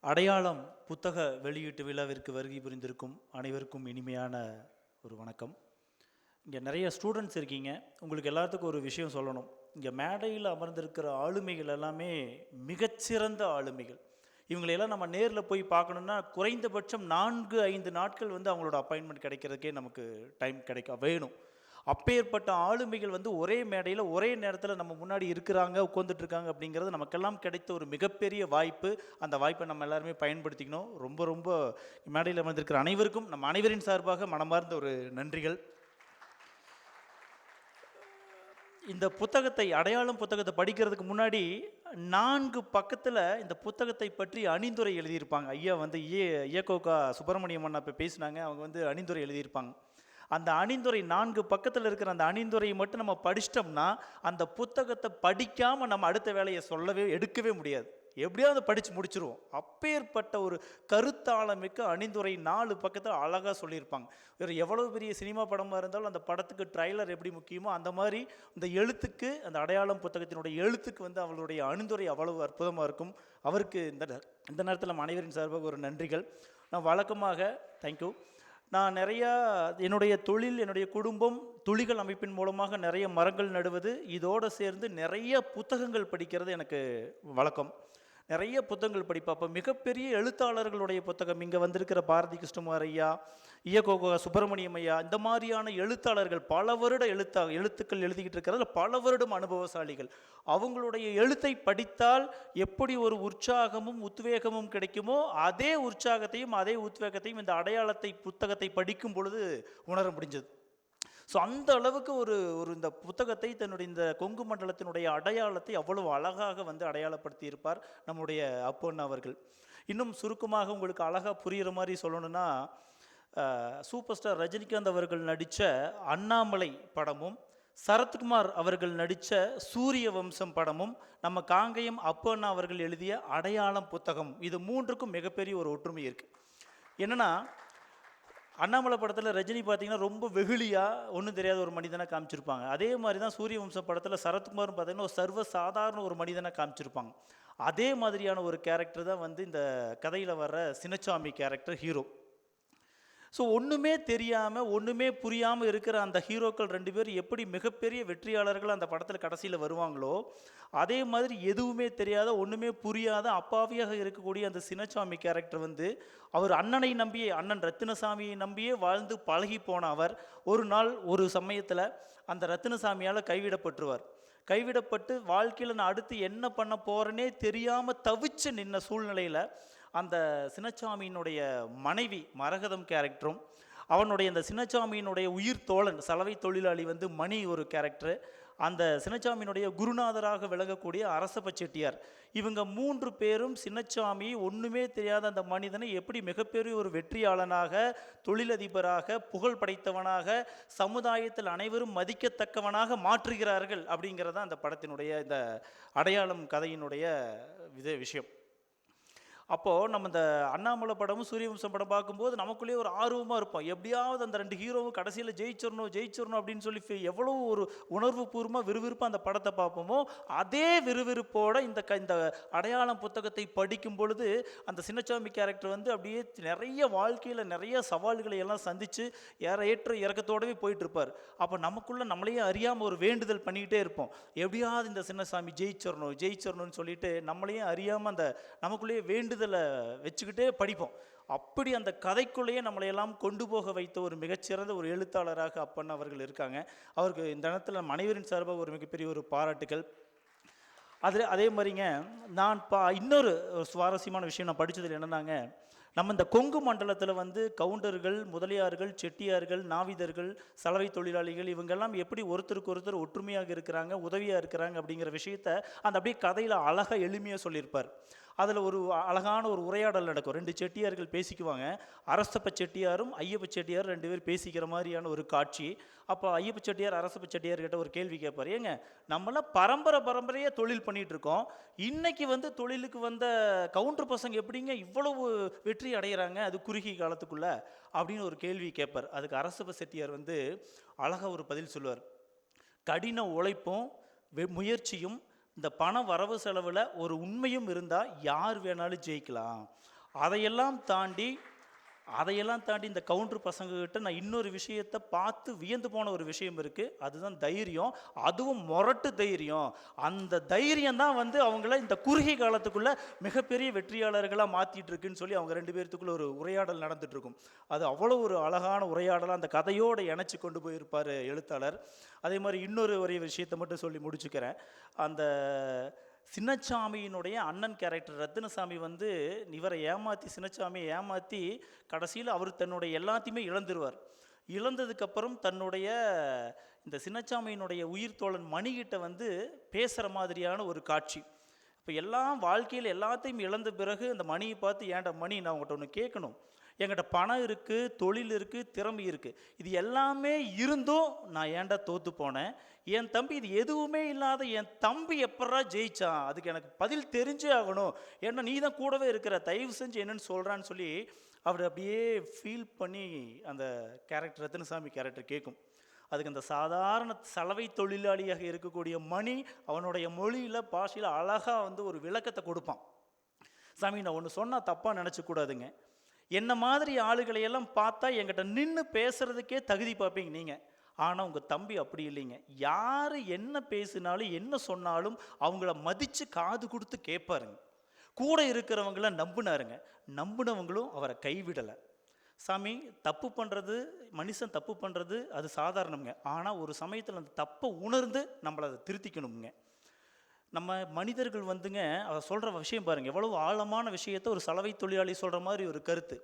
அடையாளம் புத்தக வெளியீட்டு விழாவிற்கு வருகை புரிந்திருக்கும் அனைவருக்கும் இனிமையான ஒரு வணக்கம். இங்கே நிறைய ஸ்டூடெண்ட்ஸ் இருக்கீங்க. உங்களுக்கு எல்லாத்துக்கும் ஒரு விஷயம் சொல்லணும். இங்கே மேடையில் அமர்ந்திருக்கிற ஆளுமைகள் எல்லாமே மிகச்சிறந்த ஆளுமைகள். இவங்களையெல்லாம் நம்ம நேரில் போய் பார்க்கணுன்னா குறைந்தபட்சம் 4-5 நாட்கள் அவங்களோட அப்பாயின்மெண்ட் கிடைக்கிறதுக்கே நமக்கு டைம் வேணும். அப்பேற்பட்ட ஆளுமைகள் ஒரே மேடையில் ஒரே நேரத்தில் நம்ம முன்னாடி இருக்கிறாங்க, உட்காந்துட்டு இருக்காங்க. அப்படிங்கிறது நமக்கெல்லாம் கிடைத்த ஒரு மிகப்பெரிய வாய்ப்பு. அந்த வாய்ப்பை நம்ம எல்லாருமே பயன்படுத்திக்கணும். ரொம்ப ரொம்ப மேடையில் வந்திருக்கிற அனைவருக்கும் நம்ம அனைவரின் சார்பாக மனமார்ந்த ஒரு நன்றிகள். இந்த புத்தகத்தை அடையாளம் புத்தகத்தை படிக்கிறதுக்கு முன்னாடி 4 பக்கத்தில் இந்த புத்தகத்தை பற்றி அணிந்துரை எழுதியிருப்பாங்க. ஐயா இயக்கோகா சுப்பிரமணியம் அண்ணா இப்போ பேசினாங்க. அவங்க அணிந்துரை எழுதியிருப்பாங்க. அந்த அணிந்துரை 4 பக்கத்தில் இருக்கிற அந்த அணிந்துரையை மட்டும் நம்ம படிச்சிட்டோம்னா அந்த புத்தகத்தை படிக்காமல் நம்ம அடுத்த வேலையை எடுக்கவே முடியாது. எப்படியாவது படித்து முடிச்சிருவோம். அப்பேற்பட்ட ஒரு கருத்தாளமிக்க அணிந்துரை 4 பக்கத்தில் அழகாக சொல்லியிருப்பாங்க. வேறு எவ்வளோ பெரிய சினிமா படமாக இருந்தாலும் அந்த படத்துக்கு ட்ரைலர் எப்படி முக்கியமோ அந்த மாதிரி இந்த எழுத்துக்கு, அந்த அடையாளம் புத்தகத்தினுடைய எழுத்துக்கு அவளுடைய அணிந்துரை அவ்வளவு அற்புதமாக இருக்கும். அவருக்கு இந்த நேரத்தில் நம்ம அனைவரின் சார்பாக ஒரு நன்றிகள். நான் வழக்கமாக தேங்க்யூ. நான் நிறையா என்னுடைய தொழில், என்னுடைய குடும்பம், துளிகள் அமைப்பின் மூலமாக நிறைய மரங்கள் நடுவது, இதோடு சேர்ந்து நிறைய புத்தகங்கள் படிக்கிறது எனக்கு வழக்கம். நிறைய புத்தகங்கள் படிப்பேன். அப்போ மிகப்பெரிய எழுத்தாளர்களுடைய புத்தகம், இங்கே வந்திருக்கிற பாரதி கிருஷ்ணகுமார் ஐயா, இயக்கோகா சுப்பிரமணியம் ஐயா, இந்த மாதிரியான எழுத்தாளர்கள் பல வருட எழுத்துக்கள் எழுதிக்கிட்டு இருக்கிறதுல பல வருடம் அனுபவசாலிகள். அவங்களுடைய எழுத்தை படித்தால் எப்படி ஒரு உற்சாகமும் உத்வேகமும் கிடைக்குமோ அதே உற்சாகத்தையும் அதே உத்வேகத்தையும் இந்த அடையாளத்தை புத்தகத்தை படிக்கும் பொழுது உணர முடிஞ்சது. ஸோ அந்த அளவுக்கு ஒரு இந்த புத்தகத்தை தன்னுடைய இந்த கொங்கு மண்டலத்தினுடைய அடையாளத்தை அவ்வளவு அழகாக அடையாளப்படுத்தி இருப்பார் நம்முடைய அப்பண்ணா அவர்கள். இன்னும் சுருக்கமாக உங்களுக்கு அழகாக புரிகிற மாதிரி சொல்லணும்னா, சூப்பர் ஸ்டார் ரஜினிகாந்த் அவர்கள் நடித்த அண்ணாமலை படமும், சரத்குமார் அவர்கள் நடித்த சூரிய வம்சம் படமும், நம்ம காங்கயம் அப்பண்ணா அவர்கள் எழுதிய அடையாளம் புத்தகம், இது 3க்கும் மிகப்பெரிய ஒரு ஒற்றுமை இருக்குது. என்னென்னா, அண்ணாமலை படத்தில் ரஜினி பார்த்தீங்கன்னா ரொம்ப வெகுளியாக ஒன்றும் தெரியாத ஒரு மனிதனை காமிச்சிருப்பாங்க. அதே மாதிரி தான் சூரிய வம்சம் படத்தில் சரத்குமாரும் பார்த்தீங்கன்னா ஒரு சர்வசாதாரண ஒரு மனிதனை காமிச்சிருப்பாங்க. அதே மாதிரியான ஒரு கேரக்டர் தான் இந்த கதையில் வர்ற சின்னசாமி கேரக்டர் ஹீரோ. ஸோ ஒன்றுமே தெரியாமல் ஒன்றுமே புரியாமல் இருக்கிற அந்த ஹீரோக்கள் 2 பேர் எப்படி மிகப்பெரிய வெற்றியாளர்கள் அந்த படத்தில் கடைசியில் வருவாங்களோ, அதே மாதிரி எதுவுமே தெரியாத ஒன்றுமே புரியாத அப்பாவியாக இருக்கக்கூடிய அந்த சின்னசாமி கேரக்டர் அவர் அண்ணனை நம்பியே, அண்ணன் ரத்தினசாமியை நம்பியே வாழ்ந்து பழகி போன அவர் ஒரு நாள் ஒரு சமயத்தில் அந்த ரத்தினசாமியால் கைவிடப்பட்டுருவார். கைவிடப்பட்டு வாழ்க்கையில் நான் அடுத்து என்ன பண்ண போகிறேனே தெரியாமல் தவிச்சு நின்ன சூழ்நிலையில் அந்த சின்னசாமியினுடைய மனைவி மரகதம் கேரக்டரும், அவனுடைய அந்த சின்னசாமியினுடைய உயிர் தோழன் சலவை தொழிலாளி மணி ஒரு கேரக்டரு, அந்த சின்னசாமியினுடைய குருநாதராக விளங்கக்கூடிய அரசப்ப செட்டியார், இவங்க 3 பேரும் சின்னசாமி ஒன்றுமே தெரியாத அந்த மனிதனை எப்படி மிகப்பெரிய ஒரு வெற்றியாளனாக, தொழிலதிபராக, புகழ் படைத்தவனாக, சமுதாயத்தில் அனைவரும் மதிக்கத்தக்கவனாக மாற்றுகிறார்கள் அப்படிங்கிறத அந்த படத்தினுடைய இந்த அடையாளம் கதையினுடைய விஷயம். அப்போது நம்ம இந்த அண்ணாமலை படமும் சூரியவம்சம் படம் பார்க்கும்போது நமக்குள்ளேயே ஒரு ஆர்வமாக இருப்போம். எப்படியாவது அந்த 2 ஹீரோவும் கடைசியில் ஜெயிச்சிடணும் அப்படின்னு சொல்லி எவ்வளோ ஒரு உணர்வு பூர்வமாக விறுவிறுப்பாக அந்த படத்தை பார்ப்போமோ, அதே விறுவிறுப்போடு இந்த அடையாளம் புத்தகத்தை படிக்கும் பொழுது அந்த சின்னசாமி கேரக்டர் அப்படியே நிறைய வாழ்க்கையில் நிறைய சவால்களை எல்லாம் சந்தித்து ஏற்ற இறக்கத்தோடவே போயிட்டுருப்பார். அப்போ நமக்குள்ளே நம்மளையே அறியாமல் ஒரு வேண்டுதல் பண்ணிக்கிட்டே இருப்போம். எப்படியாவது இந்த சின்னசாமி ஜெயிச்சிடணும்னு சொல்லிட்டு நம்மளையே அறியாமல் அந்த நமக்குள்ளேயே வேண்டுதலை வச்சுக்கிட்டே படிப்போம். அப்படி அந்த கதைக்குள்ளேயே நம்மளையெல்லாம் கொண்டு போக வைத்த ஒரு மிகச்சிறந்த ஒரு எழுத்தாளராக அப்பண்ணா அவர்கள் இருக்காங்க. அவருக்கு இந்த இடத்துல அனைவரின் சார்பாக ஒரு மிகப்பெரிய ஒரு பாராட்டுகள். அதே மாதிரிங்க, நான் இன்னொரு சுவாரஸ்யமான விஷயம் நான் படித்ததில் என்னன்னாங்க, நம்ம இந்த கொங்கு மண்டலத்தில் கவுண்டர்கள், முதலியார்கள், செட்டியார்கள், நாவிதர்கள், சலவை தொழிலாளிகள் இவங்கெல்லாம் எப்படி ஒருத்தருக்கு ஒருத்தர் ஒற்றுமையாக இருக்கிறாங்க, உதவியாக இருக்கிறாங்க அப்படிங்கிற விஷயத்த அந்த அப்படியே கதையில் அழகாக எளிமையாக சொல்லியிருப்பார். அதில் ஒரு அழகான ஒரு உரையாடல் நடக்கும். 2 செட்டியார்கள் பேசிக்குவாங்க. அரசப்ப செட்டியாரும் ஐயப்ப செட்டியார் 2 பேர் பேசிக்கிற மாதிரியான ஒரு காட்சி. அப்போ ஐயப்ப செட்டியார் அரசப்ப செட்டியார்கிட்ட ஒரு கேள்வி கேட்பார். ஏங்க, நம்மளாம் பரம்பரையாக தொழில் பண்ணிகிட்டு இருக்கோம், இன்னைக்கு தொழிலுக்கு வந்த கவுண்டர் பசங்க எப்படிங்க இவ்வளவு வெற்றி அடைகிறாங்க அது குறுகிய காலத்துக்குள்ளே அப்படின்னு ஒரு கேள்வி கேட்பார். அதுக்கு அரசப்ப செட்டியார் அழகாக ஒரு பதில் சொல்லுவார். கடின உழைப்பும் முயற்சியும் இந்த பண வரவு செலவில் ஒரு உண்மையும் இருந்தால் யார் வேணாலும் ஜெயிக்கலாம். அதையெல்லாம் தாண்டி இந்த கவுண்டர் பசங்கக்கிட்ட நான் இன்னொரு விஷயத்தை பார்த்து வியந்து போன ஒரு விஷயம் இருக்குது. அதுதான் தைரியம். அதுவும் மொரட்டு தைரியம். அந்த தைரியம் தான் வந்து அவங்கள இந்த குறுகிய காலத்துக்குள்ளே மிகப்பெரிய வெற்றியாளர்களாக மாற்றிட்டு இருக்குன்னு சொல்லி அவங்க 2 பேர்த்துக்குள்ள ஒரு உரையாடல் நடந்துகிட்ருக்கும். அது அவ்வளோ ஒரு அழகான உரையாடலாக அந்த கதையோடு இணைச்சி கொண்டு போயிருப்பார் எழுத்தாளர். அதே மாதிரி இன்னொரு ஒரே விஷயத்தை மட்டும் சொல்லி முடிச்சுக்கிறேன். அந்த சின்னச்சாமியினுடைய அண்ணன் கேரக்டர் ரத்தினசாமி வந்து இவரை ஏமாற்றி, சின்னச்சாமியை ஏமாற்றி கடைசியில் அவர் தன்னுடைய எல்லாத்தையுமே இழந்துருவார். இழந்ததுக்கப்புறம் தன்னுடைய இந்த சின்னச்சாமியினுடைய உயிர் தோழன் மணிகிட்ட வந்து பேசுகிற மாதிரியான ஒரு காட்சி. இப்போ எல்லாம் வாழ்க்கையில் எல்லாத்தையும் இழந்த பிறகு அந்த மணியை பார்த்து, ஏன்டா மணி, நான் உங்கள்கிட்ட ஒன்று கேட்கணும். என்கிட்ட பணம் இருக்குது, தொழில் இருக்குது, திறமை இருக்குது, இது எல்லாமே இருந்தும் நான் ஏன்டா தோற்று போனேன். என் தம்பி இது எதுவுமே இல்லாத என் தம்பி எப்படா ஜெயிச்சான், அதுக்கு எனக்கு பதில் தெரிஞ்சே ஆகணும். ஏன்னா நீ தான் கூடவே இருக்கிற, தயவு செஞ்சு என்னன்னு சொல்கிறான்னு சொல்லி அவர் அப்படியே ஃபீல் பண்ணி அந்த கேரக்டர், ரத்தினசாமி கேரக்டர் கேட்கும். அதுக்கு அந்த சாதாரண சலவை தொழிலாளியாக இருக்கக்கூடிய மணி அவனுடைய மொழியில், பாஷையில் அழகாக வந்து ஒரு விளக்கத்தை கொடுப்பான். சாமி, நான் ஒன்று சொன்னால் தப்பாக நினச்சக்கூடாதுங்க. என்ன மாதிரி ஆளுகளையெல்லாம் பார்த்தா என்கிட்ட நின்று பேசுகிறதுக்கே தகுதி பார்ப்பீங்க நீங்கள். ஆனால் உங்கள் தம்பி அப்படி இல்லைங்க. யார் என்ன பேசினாலும் என்ன சொன்னாலும் அவங்கள மதித்து காது கொடுத்து கேட்பாருங்க. கூட இருக்கிறவங்கள நம்பினாருங்க. நம்பினவங்களும் அவரை கைவிடலை. சாமி, தப்பு பண்ணுறது, மனுஷன் தப்பு பண்ணுறது அது சாதாரணங்க. ஆனால் ஒரு சமயத்தில் அந்த தப்பை உணர்ந்து நம்மளை அதை திருத்திக்கணுங்க. நம்ம மனிதர்கள் வந்துங்க, அதை சொல்கிற விஷயம் பாருங்கள், எவ்வளவு ஆழமான விஷயத்தை ஒரு சலவை தொழிலாளி சொல்கிற மாதிரி ஒரு கருத்து.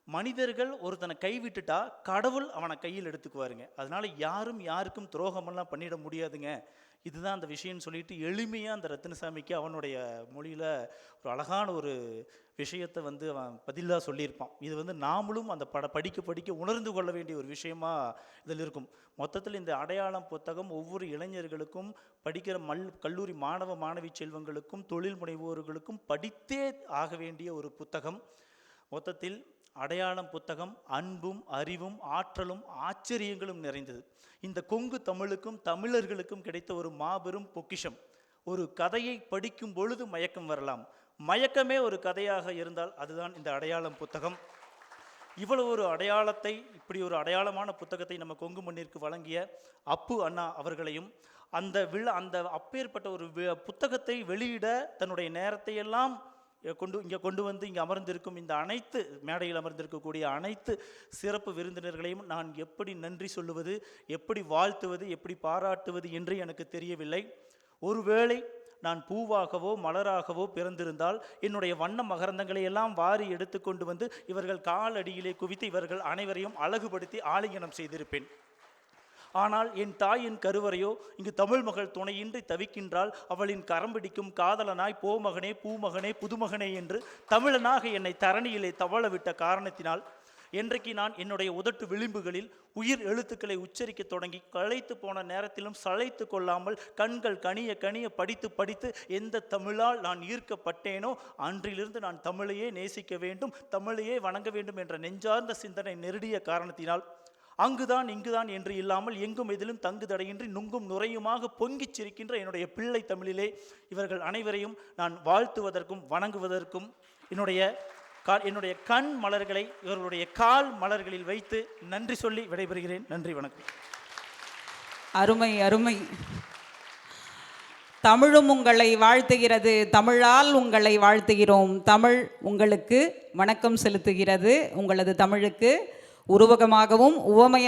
மனிதர்கள் ஒருத்தனை கைவிட்டுட்டா கடவுள் அவனை கையில் எடுத்துக்குவாருங்க. அதனால யாரும் யாருக்கும் துரோகமெல்லாம் பண்ணிட முடியாதுங்க. இதுதான் அந்த விஷயம்னு சொல்லிட்டு எளிமையாக அந்த ரத்தினசாமிக்கு அவனுடைய மொழியில் ஒரு அழகான ஒரு விஷயத்தை வந்து அவன் பதிலாக சொல்லியிருப்பான். இது வந்து நாமளும் அந்த படிக்க படிக்க உணர்ந்து கொள்ள வேண்டிய ஒரு விஷயமா இதில் இருக்கும். மொத்தத்தில் இந்த அடையாளம் புத்தகம் ஒவ்வொரு இளைஞர்களுக்கும், படிக்கிற கல்லூரி மாணவ மாணவி செல்வங்களுக்கும், தொழில் முனைவோர்களுக்கும் படித்தே ஆக வேண்டிய ஒரு புத்தகம். மொத்தத்தில் அடையாளம் புத்தகம் அன்பும் அறிவும் ஆற்றலும் ஆச்சரியங்களும் நிறைந்தது. இந்த கொங்கு தமிழுக்கும் தமிழர்களுக்கும் கிடைத்த ஒரு மாபெரும் பொக்கிஷம். ஒரு கதையை படிக்கும் பொழுது மயக்கம் வரலாம். மயக்கமே ஒரு கதையாக இருந்தால் அதுதான் இந்த அடையாளம் புத்தகம். இவ்வளவு ஒரு அடையாளத்தை, இப்படி ஒரு அடையாளமான புத்தகத்தை நம்ம கொங்கு மண்ணிற்கு வழங்கிய அப்பு அண்ணா அவர்களையும், அந்த அப்பேற்பட்ட ஒரு புத்தகத்தை வெளியிட தன்னுடைய நேரத்தை எல்லாம் கொண்டு வந்து இங்கே அமர்ந்திருக்கும் இந்த அனைத்து மேடையில் அமர்ந்திருக்கக்கூடிய அனைத்து சிறப்பு விருந்தினர்களையும் நான் எப்படி நன்றி சொல்லுவது, எப்படி வாழ்த்துவது, எப்படி பாராட்டுவது என்று எனக்கு தெரியவில்லை. ஒருவேளை நான் பூவாகவோ மலராகவோ பிறந்திருந்தால் என்னுடைய வண்ண மகரந்தங்களை எல்லாம் வாரி எடுத்துக்கொண்டு வந்து இவர்கள் காலடியிலே குவித்து இவர்கள் அனைவரையும் அழகுபடுத்தி ஆலிங்கனம் செய்திருப்பேன். ஆனால் என் தாயின் கருவறையோ இங்கு தமிழ் மகள் துணையின்றி தவிக்கின்றாள். அவளின் கரம்பிடிக்கும் காதலனாய் போமகனே பூமகனே புதுமகனே என்று தமிழனாக என்னை தரணியிலே தவள விட்ட காரணத்தினால் என்றைக்கு நான் என்னுடைய உதட்டு விளிம்புகளில் உயிர் எழுத்துக்களை உச்சரிக்க தொடங்கி களைத்து போன நேரத்திலும் சளைத்து கொள்ளாமல் கண்கள் கனிய கனிய படித்து படித்து எந்த தமிழால் நான் ஈர்க்கப்பட்டேனோ அன்றிலிருந்து நான் தமிழையே நேசிக்க வேண்டும், தமிழையே வணங்க வேண்டும் என்ற நெஞ்சார்ந்த சிந்தனை நெருடிய காரணத்தினால் அங்குதான் இங்குதான் என்று இல்லாமல் எங்கும் எதிலும் தங்கு தடையின்றி நுங்கும் நுரையுமாக பொங்கிச் சிரிக்கின்ற என்னுடைய பிள்ளை தமிழிலே இவர்கள் அனைவரையும் நான் வாழ்த்துவதற்கும் வணங்குவதற்கும் என்னுடைய கண் மலர்களை இவர்களுடைய கால் மலர்களில் வைத்து நன்றி சொல்லி விடைபெறுகிறேன். நன்றி, வணக்கம். அருமை அருமை. தமிழும் உங்களை வாழ்த்துகிறது, தமிழால் உங்களை வாழ்த்துகிறோம். தமிழ் உங்களுக்கு வணக்கம் செலுத்துகிறது. உங்களது தமிழுக்கு உருவகமாகவும் உவமையாக